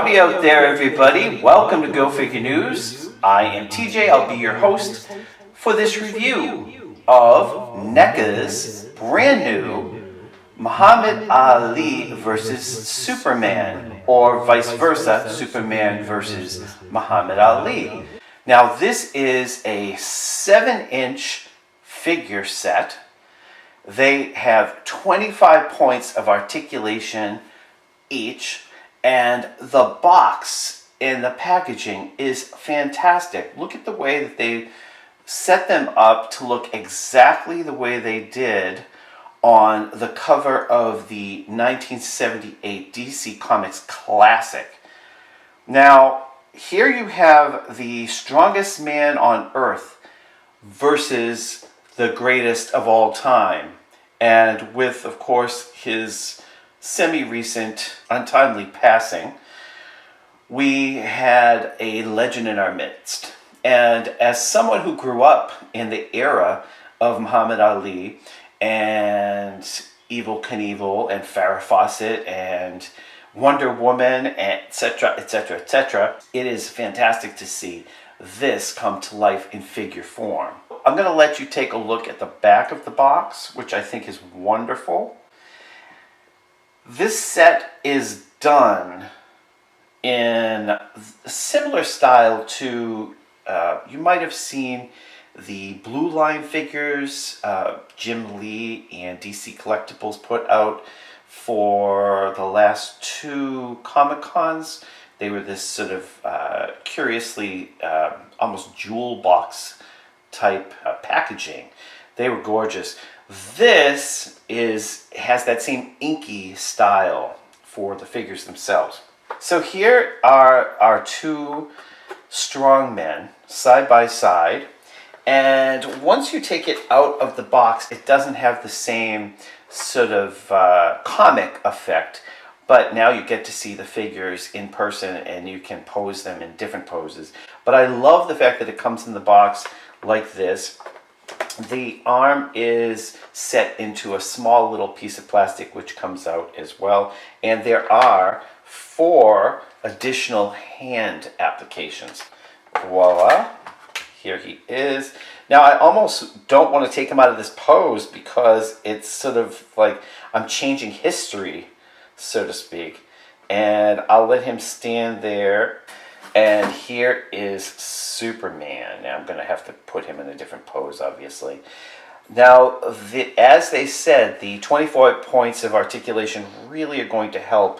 Howdy out there, everybody. Welcome to Go Figure News. I am TJ. I'll be your host for this review of NECA's brand new Muhammad Ali versus Superman, or vice versa, Superman versus Muhammad Ali. Now, this is a 7-inch figure set. They have 25 points of articulation each, and the box in the packaging is fantastic. Look at the way that they set them up to look exactly the way they did on the cover of the 1978 DC Comics classic. Now, here you have the strongest man on Earth versus the greatest of all time, and with, of course, his semi-recent untimely passing, we had a legend in our midst. And as someone who grew up in the era of Muhammad Ali and Evel Knievel and Farrah Fawcett and Wonder Woman, etc., etc., etc., it is fantastic to see this come to life in figure form. I'm going to let you take a look at the back of the box, which I think is wonderful. This set is done in a similar style to, you might have seen the Blue Line figures Jim Lee and DC Collectibles put out for the last 2 Comic-Cons. They were this sort of curiously almost jewel box type packaging. They were gorgeous. This has that same inky style for the figures themselves. So here are our 2 strong men side by side, and once you take it out of the box, it doesn't have the same sort of comic effect, but now you get to see the figures in person and you can pose them in different poses. But I love the fact that it comes in the box like this. The arm is set into a small little piece of plastic which comes out as well, and there are 4 additional hand applications. Voila, here he is. Now, I almost don't want to take him out of this pose because it's sort of like I'm changing history, so to speak, and I'll let him stand there. And here is Superman. Now I'm going to have to put him in a different pose, obviously. Now, as they said, the 24 points of articulation really are going to help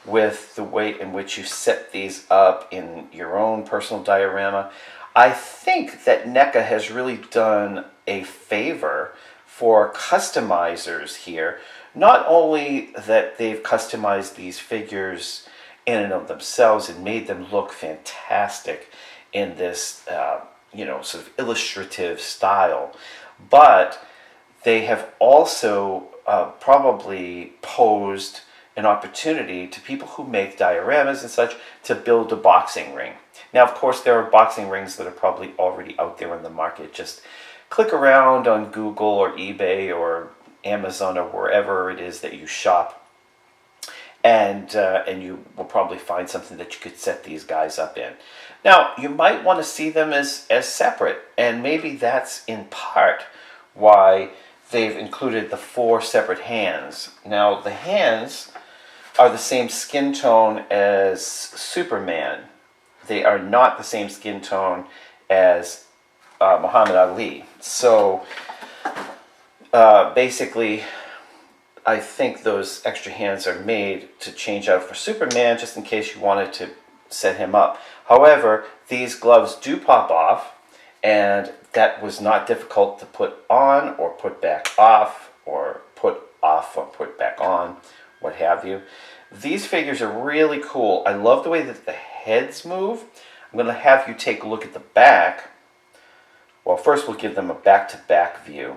with the way in which you set these up in your own personal diorama. I think that NECA has really done a favor for customizers here. Not only that they've customized these figures in and of themselves and made them look fantastic in this, sort of illustrative style, but they have also probably posed an opportunity to people who make dioramas and such to build a boxing ring. Now, of course, there are boxing rings that are probably already out there in the market. Just click around on Google or eBay or Amazon or wherever it is that you shop, and you will probably find something that you could set these guys up in. Now, you might want to see them as separate, and maybe that's in part why they've included the 4 separate hands. Now, the hands are the same skin tone as Superman. They are not the same skin tone as Muhammad Ali. So, basically, I think those extra hands are made to change out for Superman just in case you wanted to set him up. However, these gloves do pop off, and that was not difficult to put on or put back off, or put off or put back on, what have you. These figures are really cool. I love the way that the heads move. I'm going to have you take a look at the back. Well, first we'll give them a back-to-back view.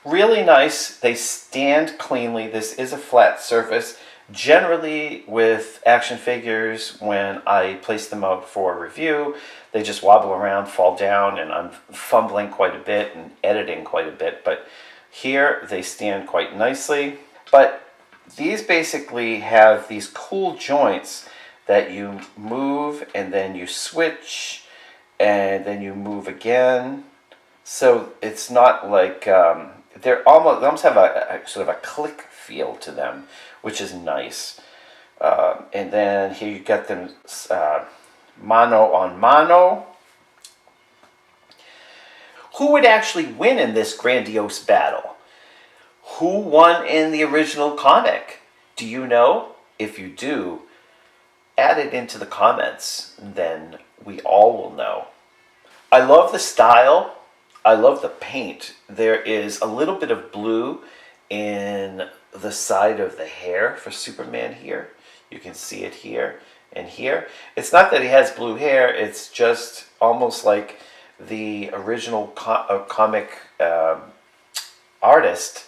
Really nice. They stand cleanly. This is a flat surface. Generally, with action figures, when I place them out for review, they just wobble around, fall down, and I'm fumbling quite a bit and editing quite a bit. But here, they stand quite nicely. But these basically have these cool joints that you move and then you switch and then you move again. So it's not like they almost have a sort of a click feel to them, which is nice. And then here you get them mano on mano. Who would actually win in this grandiose battle? Who won in the original comic? Do you know? If you do, add it into the comments, then we all will know. I love the style. I love the paint. There is a little bit of blue in the side of the hair for Superman here. You can see it here and here. It's not that he has blue hair, it's just almost like the original comic artist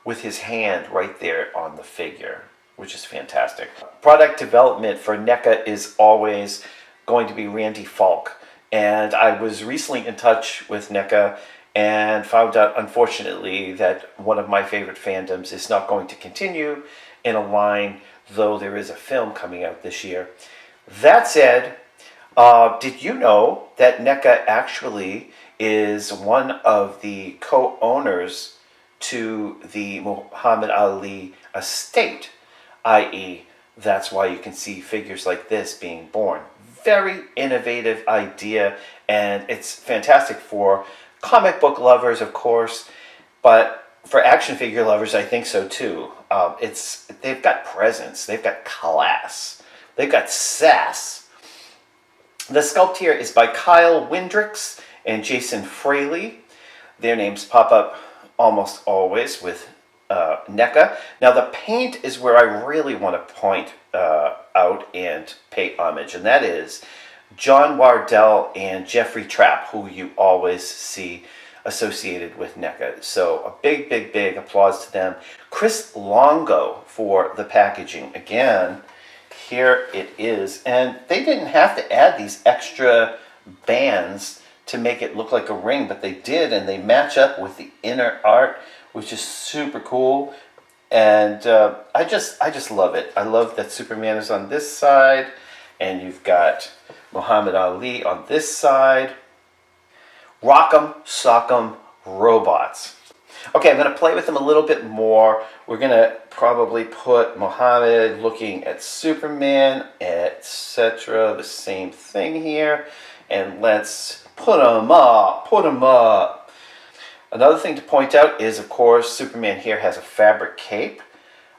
with his hand right there on the figure, which is fantastic. Product development for NECA is always going to be Randy Falk. And I was recently in touch with NECA and found out, unfortunately, that one of my favorite fandoms is not going to continue in a line, though there is a film coming out this year. That said, did you know that NECA actually is one of the co-owners to the Muhammad Ali estate, i.e., that's why you can see figures like this being born. Very innovative idea, and it's fantastic for comic book lovers, of course, but for action figure lovers, I think so too. They've got presence, they've got class, they've got sass. The sculpt here is by Kyle Windricks and Jason Fraley. Their names pop up almost always with NECA. Now the paint is where I really want to point out and pay homage, and that is John Wardell and Jeffrey Trapp, who you always see associated with NECA. So a big, big, big applause to them. Chris Longo for the packaging. Again, here it is. And they didn't have to add these extra bands to make it look like a ring, but they did, and they match up with the inner art, which is super cool. And I just love it. I love that Superman is on this side, and you've got Muhammad Ali on this side. Rock'em Sock'em Robots. Okay, I'm going to play with them a little bit more. We're going to probably put Muhammad looking at Superman, etc. The same thing here. And let's put them up, put them up. Another thing to point out is, of course, Superman here has a fabric cape.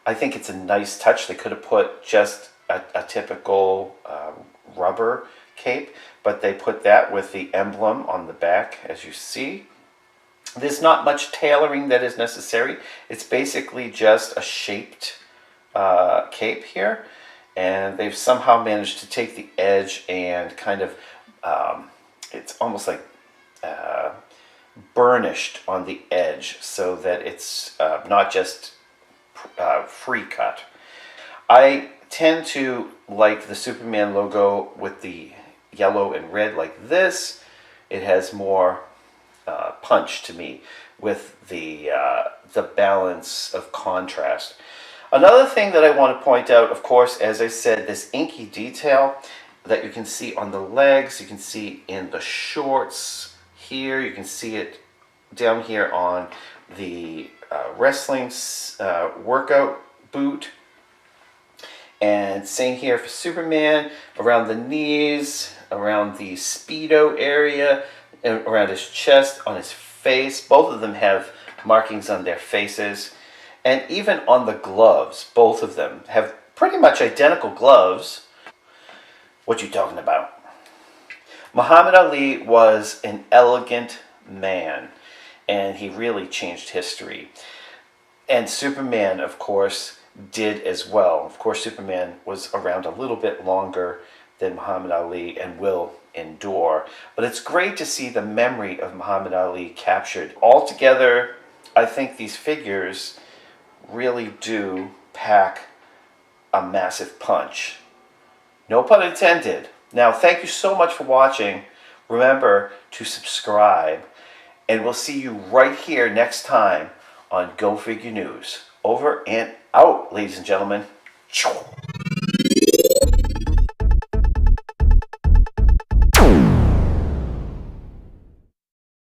I think it's a nice touch. They could have put just a typical rubber cape, but they put that with the emblem on the back, as you see. There's not much tailoring that is necessary. It's basically just a shaped cape here, and they've somehow managed to take the edge and kind of, it's almost like burnished on the edge so that it's not just free cut. I tend to like the Superman logo with the yellow and red like this. It has more punch to me with the balance of contrast. Another thing that I want to point out, of course, as I said, this inky detail that you can see on the legs, you can see in the shorts here, you can see it down here on the wrestling workout boot. And same here for Superman, around the knees, around the Speedo area, and around his chest, on his face. Both of them have markings on their faces. And even on the gloves, both of them have pretty much identical gloves. What you talking about? Muhammad Ali was an elegant man, and he really changed history. And Superman, of course, did as well. Of course, Superman was around a little bit longer than Muhammad Ali and will endure. But it's great to see the memory of Muhammad Ali captured. Altogether, I think these figures really do pack a massive punch. No pun intended. Now, thank you so much for watching. Remember to subscribe, and we'll see you right here next time on Go Figure News. Over and out, ladies and gentlemen.